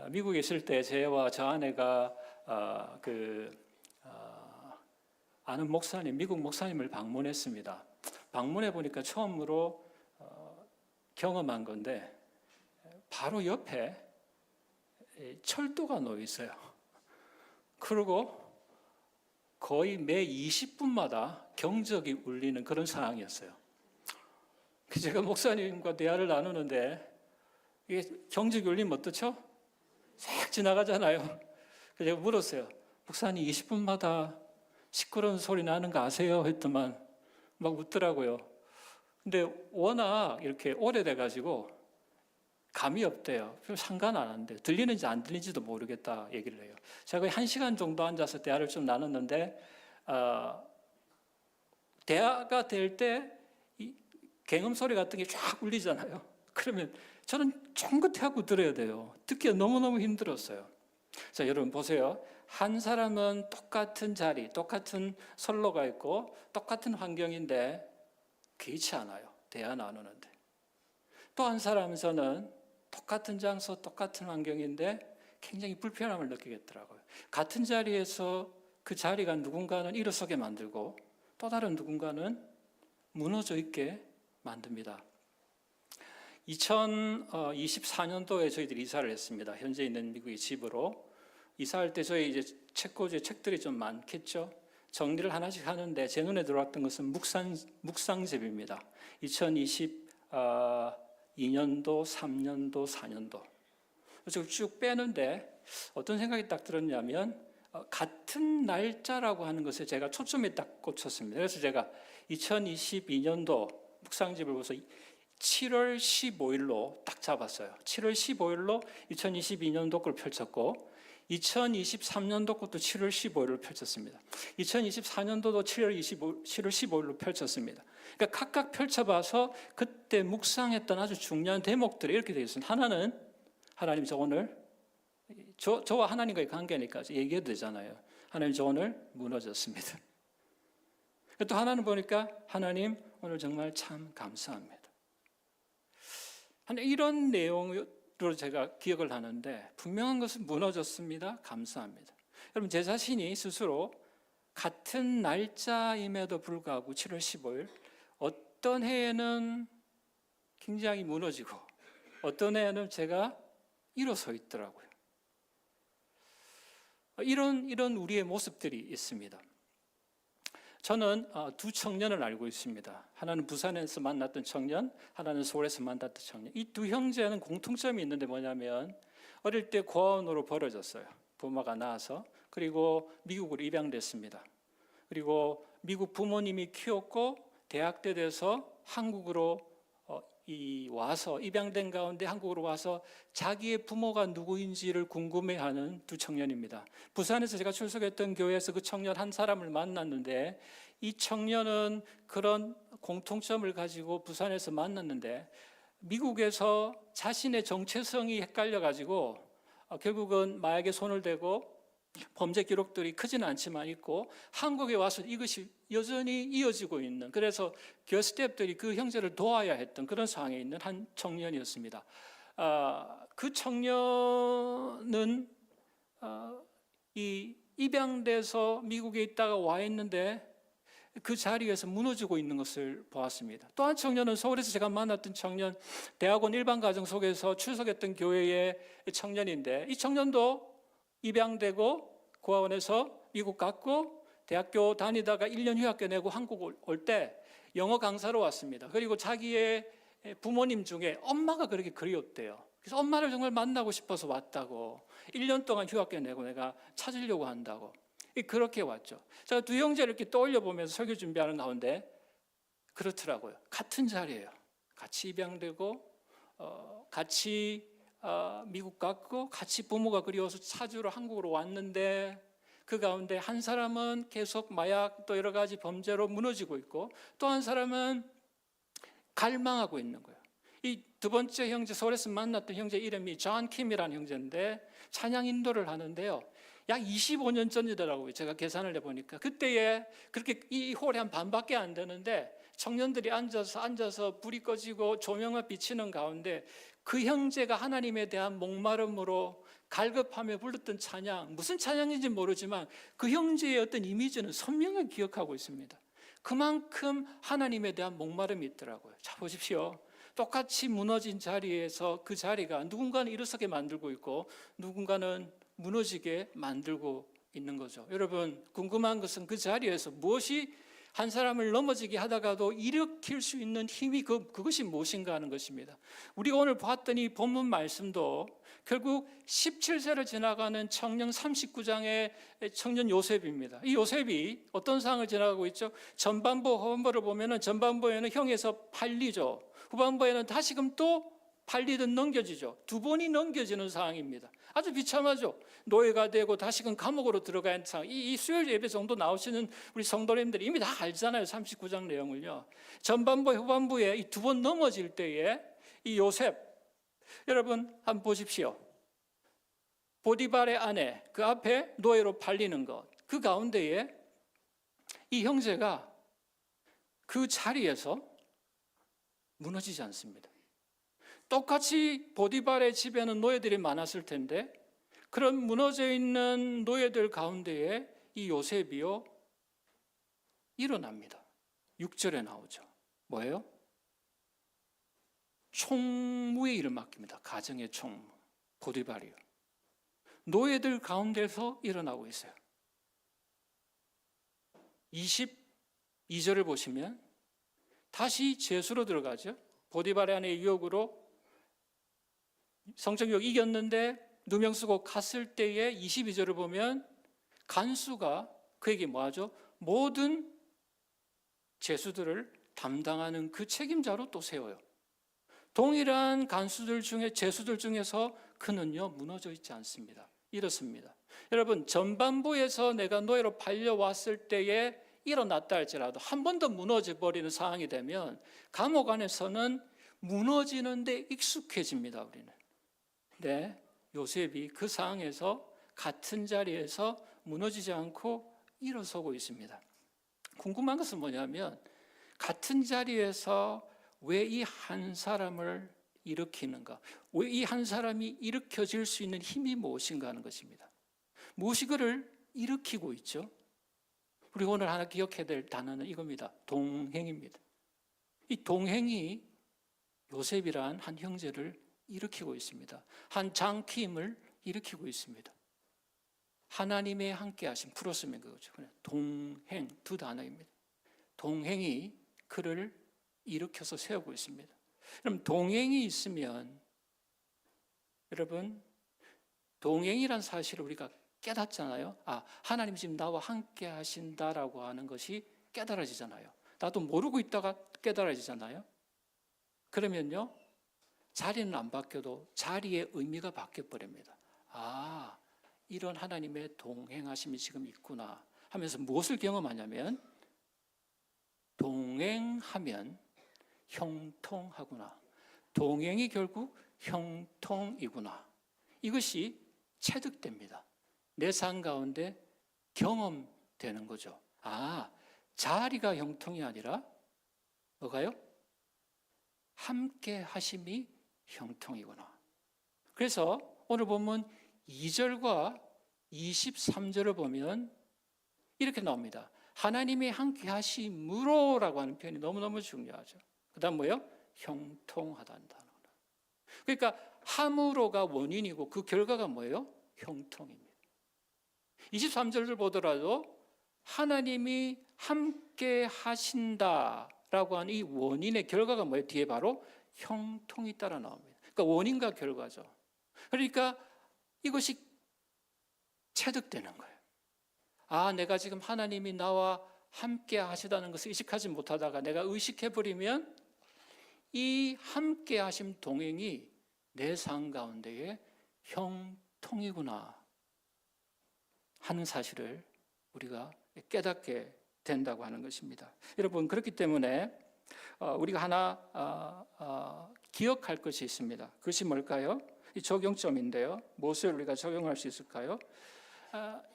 미국에 있을 때 저와 저 아내가 아는 목사님, 미국 목사님을 방문했습니다. 방문해 보니까 처음으로 경험한 건데 바로 옆에 철도가 놓여 있어요. 그리고 거의 매 20분마다 경적이 울리는 그런 상황이었어요. 제가 목사님과 대화를 나누는데 이게 경적이 울리면 어떻죠? 싹 지나가잖아요. 그래서 제가 물었어요. 목사님 20분마다 시끄러운 소리 나는 거 아세요? 했더만 막 웃더라고요. 근데 워낙 이렇게 오래돼가지고 감이 없대요. 별 상관 안 한대요. 들리는지 안 들리는지도 모르겠다 얘기를 해요. 제가 거의 1시간 정도 앉아서 대화를 좀 나눴는데 대화가 될 때 갱음 소리 같은 게 쫙 울리잖아요. 그러면 저는 쫑긋하고 들어야 돼요. 듣기가 너무너무 힘들었어요. 자, 여러분 보세요. 한 사람은 똑같은 자리, 똑같은 선로가 있고 똑같은 환경인데 개의치 않아요. 대화 나누는데. 또 한 사람은 저는 똑같은 장소, 똑같은 환경인데 굉장히 불편함을 느끼겠더라고요. 같은 자리에서 그 자리가 누군가는 일어서게 만들고 또 다른 누군가는 무너져 있게 만듭니다. 2024년도에 저희들이 이사를 했습니다. 현재 있는 미국의 집으로. 이사할 때 저희 이제 책꽂이에 책들이 좀 많겠죠. 정리를 하나씩 하는데 제 눈에 들어왔던 것은 묵상집입니다. 2022년도, 3년도, 4년도. 쭉 빼는데 어떤 생각이 딱 들었냐면 같은 날짜라고 하는 것에 제가 초점이 딱 꽂혔습니다. 그래서 제가 2022년도 묵상집을 보면서 7월 15일로 딱 잡았어요. 7월 15일로 2022년도 걸 펼쳤고 2023년도 것도 7월 15일로 펼쳤습니다. 2024년도도 7월 15일로 펼쳤습니다. 그러니까 각각 펼쳐봐서 그때 묵상했던 아주 중요한 대목들이 이렇게 되어 있습니다. 하나는 하나님 저 오늘 저와 하나님과의 관계니까 얘기해도 되잖아요. 하나님 저 오늘 무너졌습니다. 또 하나는 보니까 하나님 오늘 정말 참 감사합니다. 이런 내용으로 제가 기억을 하는데 분명한 것은 무너졌습니다. 감사합니다. 여러분 제 자신이 스스로 같은 날짜임에도 불구하고 7월 15일 어떤 해에는 굉장히 무너지고 어떤 해에는 제가 일어서 있더라고요. 이런 우리의 모습들이 있습니다. 저는 두 청년을 알고 있습니다. 하나는 부산에서 만났던 청년, 하나는 서울에서 만났던 청년. 이 두 형제는 공통점이 있는데 뭐냐면 어릴 때 고아원으로 버려졌어요. 부모가 나와서. 그리고 미국으로 입양됐습니다. 그리고 미국 부모님이 키웠고 대학 때 돼서 한국으로 와서 입양된 가운데 한국으로 와서 자기의 부모가 누구인지를 궁금해하는 두 청년입니다. 부산에서 제가 출석했던 교회에서 그 청년 한 사람을 만났는데 이 청년은 그런 공통점을 가지고 부산에서 만났는데 미국에서 자신의 정체성이 헷갈려가지고 결국은 마약에 손을 대고 범죄 기록들이 크지는 않지만 있고 한국에 와서 이것이 여전히 이어지고 있는, 그래서 교회 스태프들이 그 형제를 도와야 했던 그런 상황에 있는 한 청년이었습니다. 그 청년은 입양돼서 미국에 있다가 와 있는데 그 자리에서 무너지고 있는 것을 보았습니다. 또 한 청년은 서울에서 제가 만났던 청년, 대학원 일반가정 속에서 출석했던 교회의 청년인데 이 청년도 입양되고 고아원에서 미국 갔고 대학교 다니다가 1년 휴학교 내고 한국 올 때 영어 강사로 왔습니다. 그리고 자기의 부모님 중에 엄마가 그렇게 그리웠대요. 그래서 엄마를 정말 만나고 싶어서 왔다고, 1년 동안 휴학교 내고 내가 찾으려고 한다고 그렇게 왔죠. 제가 두 형제를 이렇게 떠올려 보면서 설교 준비하는 가운데 그렇더라고요. 같은 자리예요. 같이 입양되고 같이 미국 갔고 같이 부모가 그리워서 찾으러 한국으로 왔는데 그 가운데 한 사람은 계속 마약 또 여러 가지 범죄로 무너지고 있고 또 한 사람은 갈망하고 있는 거예요. 이 두 번째 형제, 서울에서 만났던 형제 이름이 존 킴이라는 형제인데 찬양 인도를 하는데요. 약 25년 전이더라고요. 제가 계산을 해보니까. 그때에 그렇게 이 홀이 한 반밖에 안 되는데 청년들이 앉아서 불이 꺼지고 조명을 비치는 가운데 그 형제가 하나님에 대한 목마름으로 갈급하며 불렀던 찬양, 무슨 찬양인지 모르지만 그 형제의 어떤 이미지는 선명하게 기억하고 있습니다. 그만큼 하나님에 대한 목마름이 있더라고요. 자, 보십시오. 똑같이 무너진 자리에서 그 자리가 누군가는 일어서게 만들고 있고 누군가는 무너지게 만들고 있는 거죠. 여러분, 궁금한 것은 그 자리에서 무엇이 한 사람을 넘어지게 하다가도 일으킬 수 있는 힘이 그것이 무엇인가 하는 것입니다. 우리가 오늘 봤던 이 본문 말씀도 결국 17세를 지나가는 청년 39장의 청년 요셉입니다. 이 요셉이 어떤 상황을 지나가고 있죠? 전반부, 후반부를 보면은 전반부에는 형에서 팔리죠. 후반부에는 다시금 또 팔리듯 넘겨지죠. 두 번이 넘겨지는 상황입니다. 아주 비참하죠. 노예가 되고 다시금 감옥으로 들어가는 상황. 이 수요일 예배 정도 나오시는 우리 성도님들이 이미 다 알잖아요. 39장 내용을요. 전반부, 후반부에 이 두 번 넘어질 때에 이 요셉, 여러분 한번 보십시오. 보디발의 아내, 그 앞에 노예로 팔리는 것, 그 가운데에 이 형제가 그 자리에서 무너지지 않습니다. 똑같이 보디발의 집에는 노예들이 많았을 텐데 그런 무너져 있는 노예들 가운데에 이 요셉이요 일어납니다. 6절에 나오죠. 뭐예요? 총무의 일을 맡깁니다. 가정의 총무, 보디발이요. 노예들 가운데서 일어나고 있어요. 22절을 보시면 다시 죄수로 들어가죠. 보디발의 아내의 유혹으로 성적 유혹 이겼는데 누명 쓰고 갔을 때에 22절을 보면 간수가 그에게 뭐하죠? 모든 죄수들을 담당하는 그 책임자로 또 세워요. 동일한 간수들 중에 죄수들 중에서 그는요 무너져 있지 않습니다. 이렇습니다. 여러분, 전반부에서 내가 노예로 팔려왔을 때에 일어났다 할지라도 한 번 더 무너져 버리는 상황이 되면 감옥 안에서는 무너지는데 익숙해집니다. 우리는. 네, 요셉이 그 상황에서 같은 자리에서 무너지지 않고 일어서고 있습니다. 궁금한 것은 뭐냐면 같은 자리에서 왜 이 한 사람을 일으키는가? 왜 이 한 사람이 일으켜질 수 있는 힘이 무엇인가 하는 것입니다. 무엇이 그를 일으키고 있죠? 우리가 오늘 하나 기억해야 될 단어는 이겁니다. 동행입니다. 이 동행이 요셉이란 한 형제를 일으키고 있습니다. 한 장키임을 일으키고 있습니다. 하나님의 함께하심 풀었으면 그거죠. 동행 두 단어입니다. 동행이 그를 일으켜서 세우고 있습니다. 그럼 동행이 있으면 여러분 동행이란 사실을 우리가 깨닫잖아요. 아, 하나님 지금 나와 함께 하신다라고 하는 것이 깨달아지잖아요. 나도 모르고 있다가 깨달아지잖아요. 그러면요 자리는 안 바뀌어도 자리의 의미가 바뀌어버립니다. 아, 이런 하나님의 동행하심이 지금 있구나 하면서 무엇을 경험하냐면 동행하면 형통하구나. 동행이 결국 형통이구나. 이것이 체득됩니다. 내 삶 가운데 경험되는 거죠. 아, 자리가 형통이 아니라 뭐가요? 함께 하심이 형통이구나. 그래서 오늘 보면 2절과 23절을 보면 이렇게 나옵니다. 하나님이 함께 하심으로라고 하는 표현이 너무너무 중요하죠. 그 다음 뭐예요? 형통하다는 단어. 그러니까 함으로가 원인이고 그 결과가 뭐예요? 형통입니다. 23절을 보더라도 하나님이 함께 하신다라고 하는 이 원인의 결과가 뭐예요? 뒤에 바로 형통이 따라 나옵니다. 그러니까 원인과 결과죠. 그러니까 이것이 체득되는 거예요. 아, 내가 지금 하나님이 나와 함께 하시다는 것을 의식하지 못하다가 내가 의식해버리면 이 함께 하심 동행이 내 삶 가운데의 형통이구나 하는 사실을 우리가 깨닫게 된다고 하는 것입니다. 여러분, 그렇기 때문에 우리가 하나 기억할 것이 있습니다. 그것이 뭘까요? 이 적용점인데요. 무엇을 우리가 적용할 수 있을까요?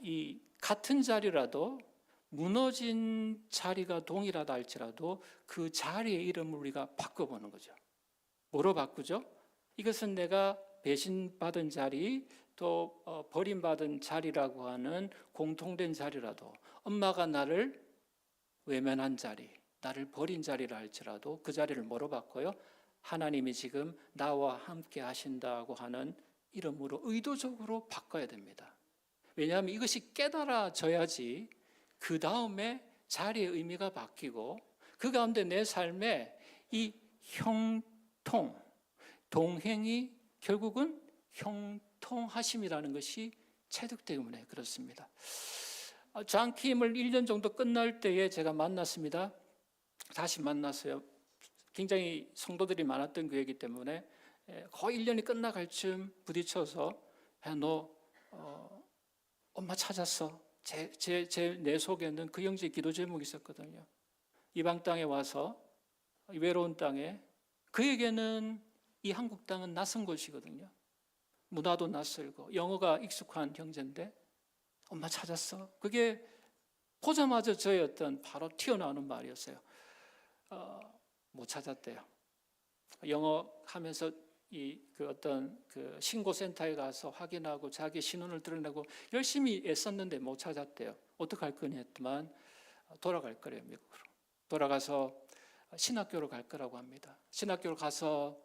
이 같은 자리라도 무너진 자리가 동일하다 할지라도 그 자리의 이름을 우리가 바꿔보는 거죠. 뭐로 바꾸죠? 이것은 내가 배신받은 자리, 또 버림받은 자리라고 하는 공통된 자리라도, 엄마가 나를 외면한 자리, 나를 버린 자리라 할지라도 그 자리를 뭐로 바꿔요? 하나님이 지금 나와 함께 하신다고 하는 이름으로 의도적으로 바꿔야 됩니다. 왜냐하면 이것이 깨달아져야지 그 다음에 자리의 의미가 바뀌고, 그 가운데 내 삶에 이 형통, 동행이 결국은 형통하심이라는 것이 체득되기 때문에 그렇습니다. 장킴을 1년 정도 끝날 때에 제가 만났습니다. 다시 만났어요. 굉장히 성도들이 많았던 교회이기 때문에 거의 1년이 끝나갈 쯤 부딪혀서, 너 엄마 찾았어. 내 속에는 그 형제의 기도 제목이 있었거든요. 이방 땅에 와서, 외로운 땅에, 그에게는 이 한국 땅은 낯선 곳이거든요. 문화도 낯설고 영어가 익숙한 형제인데 엄마 찾았어. 그게 보자마자 저의 어떤 바로 튀어나오는 말이었어요. 못 찾았대요. 영어 하면서 그 어떤 그 신고센터에 가서 확인하고 자기 신원을 드러내고 열심히 애썼는데 못 찾았대요. 어떡할 거니 했더만 돌아갈 거래요, 미국으로. 돌아가서 신학교로 갈 거라고 합니다. 신학교로 가서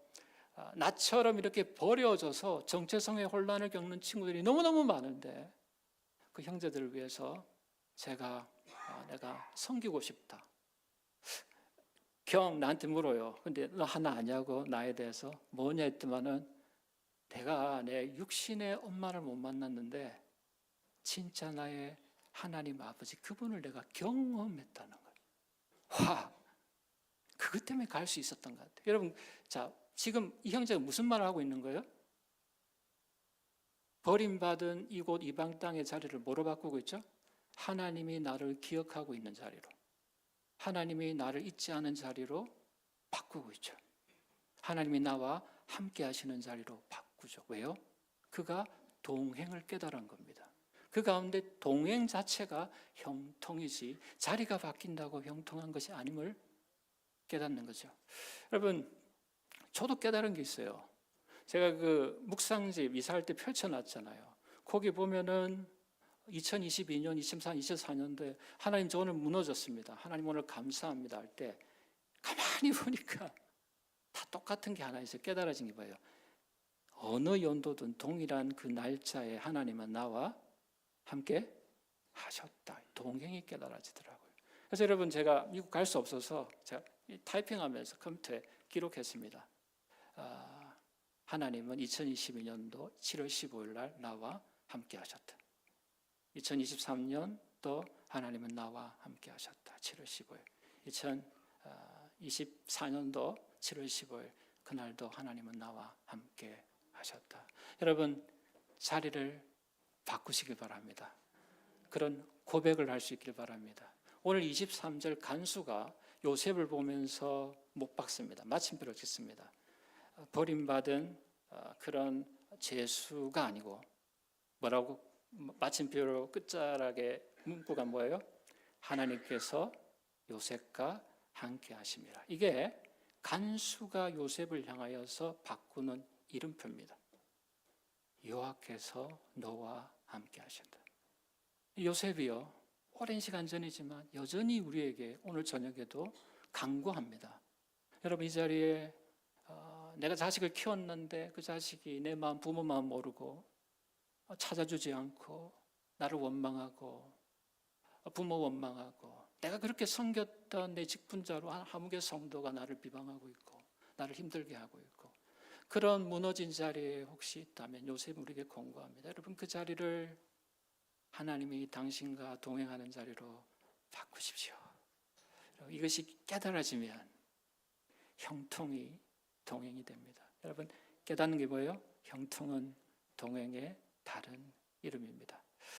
나처럼 이렇게 버려져서 정체성의 혼란을 겪는 친구들이 너무너무 많은데, 그 형제들을 위해서 내가 섬기고 싶다. 나한테 물어요. 근데 너 하나 아냐고, 나에 대해서. 뭐냐 했더만은, 내가 내 육신의 엄마를 못 만났는데 진짜 나의 하나님 아버지, 그분을 내가 경험했다는 거예요. 그것 때문에 갈 수 있었던 것 같아요. 여러분, 자, 지금 이 형제가 무슨 말을 하고 있는 거예요? 버림받은 이곳 이방 땅의 자리를 뭐로 바꾸고 있죠? 하나님이 나를 기억하고 있는 자리로, 하나님이 나를 잊지 않은 자리로 바꾸고 있죠. 하나님이 나와 함께 하시는 자리로 바꾸죠. 왜요? 그가 동행을 깨달은 겁니다. 그 가운데 동행 자체가 형통이지, 자리가 바뀐다고 형통한 것이 아님을 깨닫는 거죠. 여러분, 저도 깨달은 게 있어요. 제가 그 묵상집 이사할 때 펼쳐놨잖아요. 거기 보면은 2022년, 23, 24년도에 하나님 저 오늘 무너졌습니다. 하나님 오늘 감사합니다 할 때 가만히 보니까 다 똑같은 게 하나 있어요. 깨달아진 게 뭐예요? 어느 연도든 동일한 그 날짜에 하나님은 나와 함께 하셨다. 동행이 깨달아지더라고요. 그래서 여러분, 제가 미국 갈 수 없어서 제가 타이핑하면서 컴퓨터에 기록했습니다. 하나님은 2022년도 7월 15일 날 나와 함께 하셨다. 2023년 또 하나님은 나와 함께 하셨다. 7월 15일. 2024년도 7월 15일 그날도 하나님은 나와 함께 하셨다. 여러분, 자리를 바꾸시길 바랍니다. 그런 고백을 할 수 있길 바랍니다. 오늘 23절 간수가 요셉을 보면서 못 박습니다. 마침표를 찍습니다. 버림받은 그런 죄수가 아니고, 뭐라고 마침표로 끝자락에 문구가 뭐예요? 하나님께서 요셉과 함께 하심이라. 이게 간수가 요셉을 향하여서 바꾸는 이름표입니다. 여호와께서 너와 함께 하신다. 요셉이요, 오랜 시간 전이지만 여전히 우리에게 오늘 저녁에도 강구합니다. 여러분, 이 자리에 내가 자식을 키웠는데 그 자식이 내 마음, 부모 마음 모르고 찾아주지 않고 나를 원망하고 부모 원망하고, 내가 그렇게 섬겼던 내 직분자로 한무개 성도가 나를 비방하고 있고 나를 힘들게 하고 있고, 그런 무너진 자리에 혹시 있다면 요셉은 우리에게 권고합니다. 여러분, 그 자리를 하나님이 당신과 동행하는 자리로 바꾸십시오. 이것이 깨달아지면 형통이 동행이 됩니다. 여러분, 깨닫는 게 뭐예요? 형통은 동행의 다른 이름입니다.